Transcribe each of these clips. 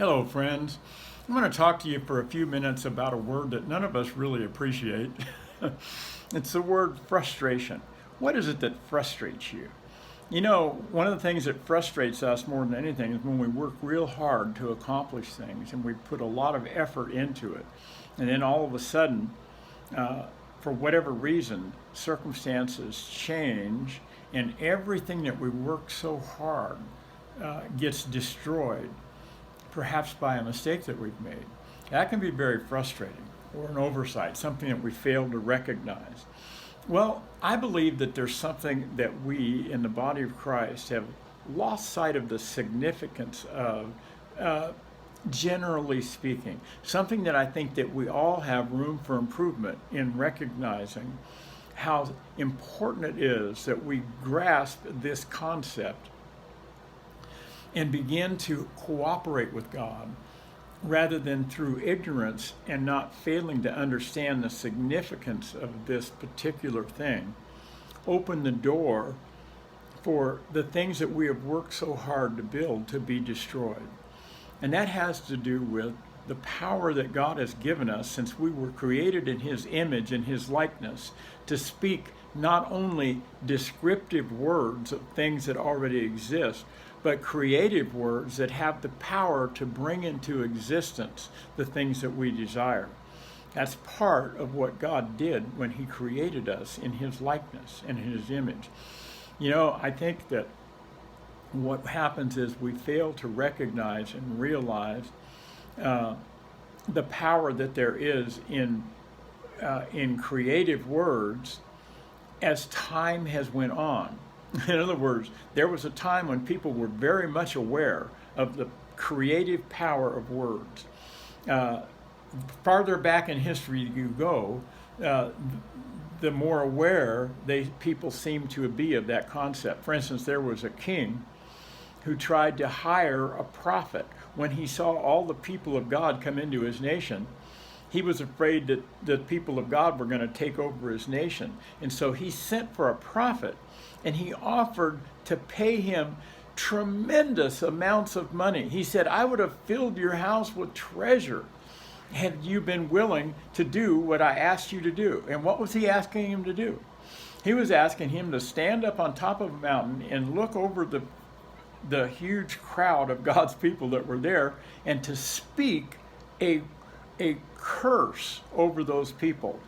Hello, friends. I'm going to talk to you for a few minutes about a word that none of us really appreciate. It's the word frustration. What is it that frustrates you? You know, one of the things that frustrates us more than anything is when we work real hard to accomplish things and we put a lot of effort into it. And then all of a sudden, for whatever reason, circumstances change and everything that we work so hard gets destroyed, perhaps by a mistake that we've made. That can be very frustrating, or an oversight, something that we fail to recognize. Well, I believe that there's something that we in the body of Christ have lost sight of the significance of, generally speaking. Something that I think that we all have room for improvement in recognizing how important it is that we grasp this concept and begin to cooperate with God rather than through ignorance and not failing to understand the significance of this particular thing, open the door for the things that we have worked so hard to build to be destroyed. And that has to do with the power that God has given us since we were created in His image and His likeness to speak not only descriptive words of things that already exist, but creative words that have the power to bring into existence the things that we desire. That's part of what God did when He created us in His likeness and in His image. You know, I think that what happens is we fail to recognize and realize the power that there is in creative words as time has went on. In other words, there was a time when people were very much aware of the creative power of words. Farther back in history you go, the more aware people seem to be of that concept. For instance, there was a king who tried to hire a prophet. When he saw all the people of God come into his nation, he was afraid that the people of God were going to take over his nation. And so he sent for a prophet, and he offered to pay him tremendous amounts of money. He said, I would have filled your house with treasure had you been willing to do what I asked you to do. And what was he asking him to do? He was asking him to stand up on top of a mountain and look over the huge crowd of God's people that were there and to speak a curse over those people,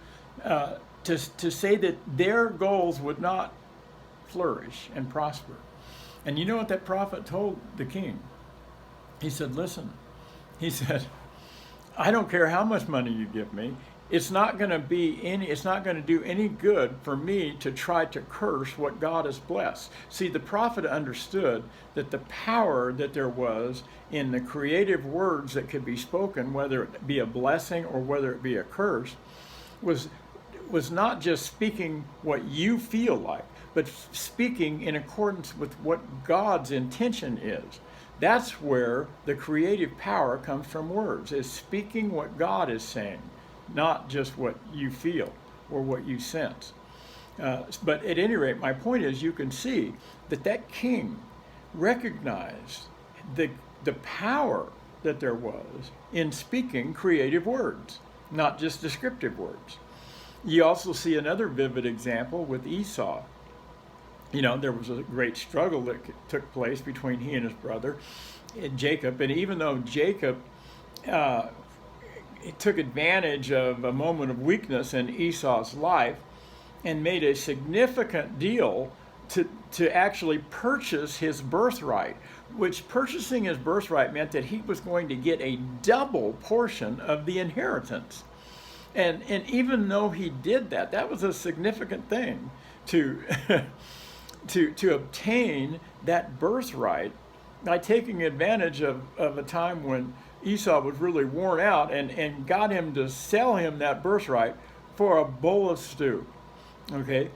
to say that their goals would not flourish and prosper. And you know what that prophet told the king? He said, listen, he said, I don't care how much money you give me. It's not going to do any good for me to try to curse what God has blessed. See, the prophet understood that the power that there was in the creative words that could be spoken, whether it be a blessing or whether it be a curse, was not just speaking what you feel like, but speaking in accordance with what God's intention is. That's where the creative power comes from words, is speaking what God is saying, not just what you feel or what you sense. But at any rate, my point is you can see that king recognized the power that there was in speaking creative words, not just descriptive words. You also see another vivid example with Esau. You know, there was a great struggle that took place between he and his brother, Jacob. And even though Jacob took advantage of a moment of weakness in Esau's life and made a significant deal to actually purchase his birthright, which purchasing his birthright meant that he was going to get a double portion of the inheritance. And even though he did that, that was a significant thing to to obtain that birthright by taking advantage of a time when Esau was really worn out and got him to sell him that birthright for a bowl of stew. Okay?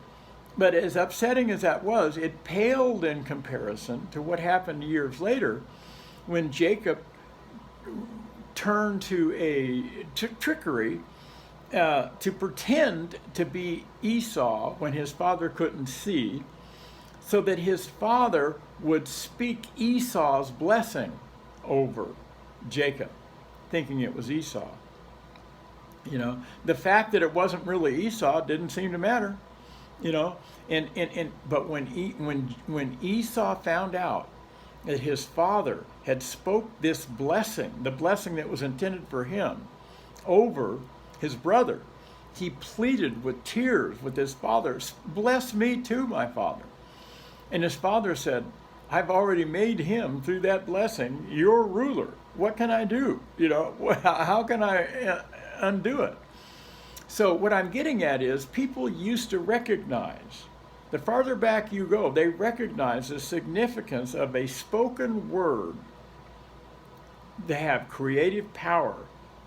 But as upsetting as that was, it paled in comparison to what happened years later when Jacob turned to trickery to pretend to be Esau when his father couldn't see, so that his father would speak Esau's blessing over Jacob, thinking it was Esau. The fact that it wasn't really Esau didn't seem to matter. you know but when Esau found out that his father had spoke this blessing, the blessing that was intended for him, over his brother, he pleaded with tears with his father, bless me too, my father. And his father said, I've already made him, through that blessing, your ruler. What can I do? How can I undo it? So what I'm getting at is, people used to recognize, the farther back you go, they recognize the significance of a spoken word. They have creative power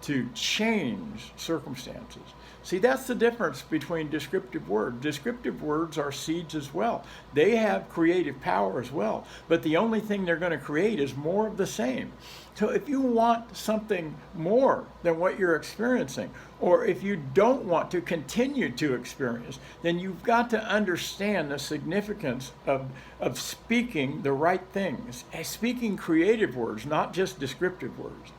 to change circumstances. See, that's the difference between descriptive words. Descriptive words are seeds as well. They have creative power as well, but the only thing they're going to create is more of the same. So if you want something more than what you're experiencing, or if you don't want to continue to experience, then you've got to understand the significance of speaking the right things, speaking creative words, not just descriptive words.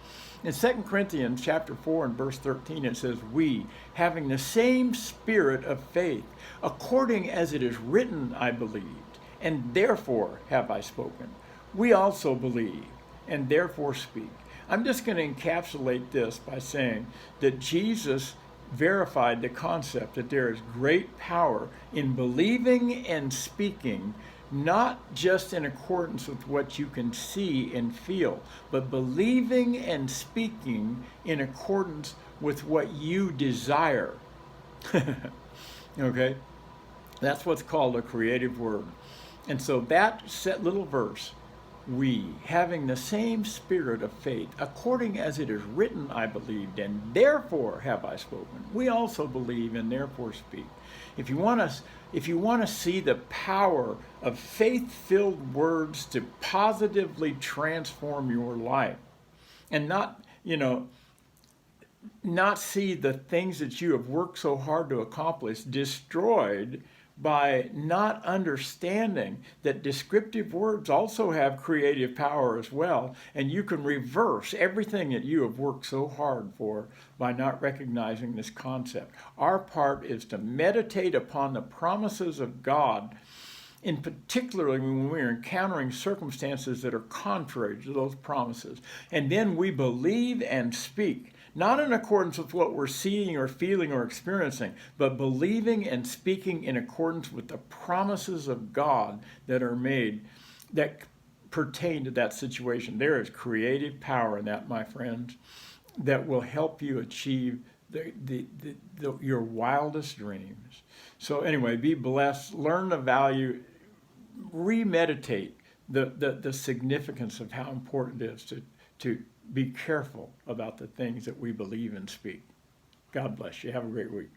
In 2 Corinthians chapter 4 and verse 13, it says, we, having the same spirit of faith, according as it is written, I believed, and therefore have I spoken. We also believe, and therefore speak. I'm just going to encapsulate this by saying that Jesus verified the concept that there is great power in believing and speaking, not just in accordance with what you can see and feel, but believing and speaking in accordance with what you desire. Okay? That's what's called a creative word. And so that little verse, we, having the same spirit of faith, according as it is written, I believed, and therefore have I spoken. We also believe and therefore speak. If you want to see the power of faith-filled words to positively transform your life, and not see the things that you have worked so hard to accomplish destroyed by not understanding that descriptive words also have creative power as well, and you can reverse everything that you have worked so hard for by not recognizing this concept. Our part is to meditate upon the promises of God, in particularly when we're encountering circumstances that are contrary to those promises. And then we believe and speak, not in accordance with what we're seeing or feeling or experiencing, but believing and speaking in accordance with the promises of God that are made, that pertain to that situation. There is creative power in that, my friends, that will help you achieve your wildest dreams. So anyway, be blessed, learn the value, remeditate the significance of how important it is to be careful about the things that we believe and speak. God bless you. Have a great week.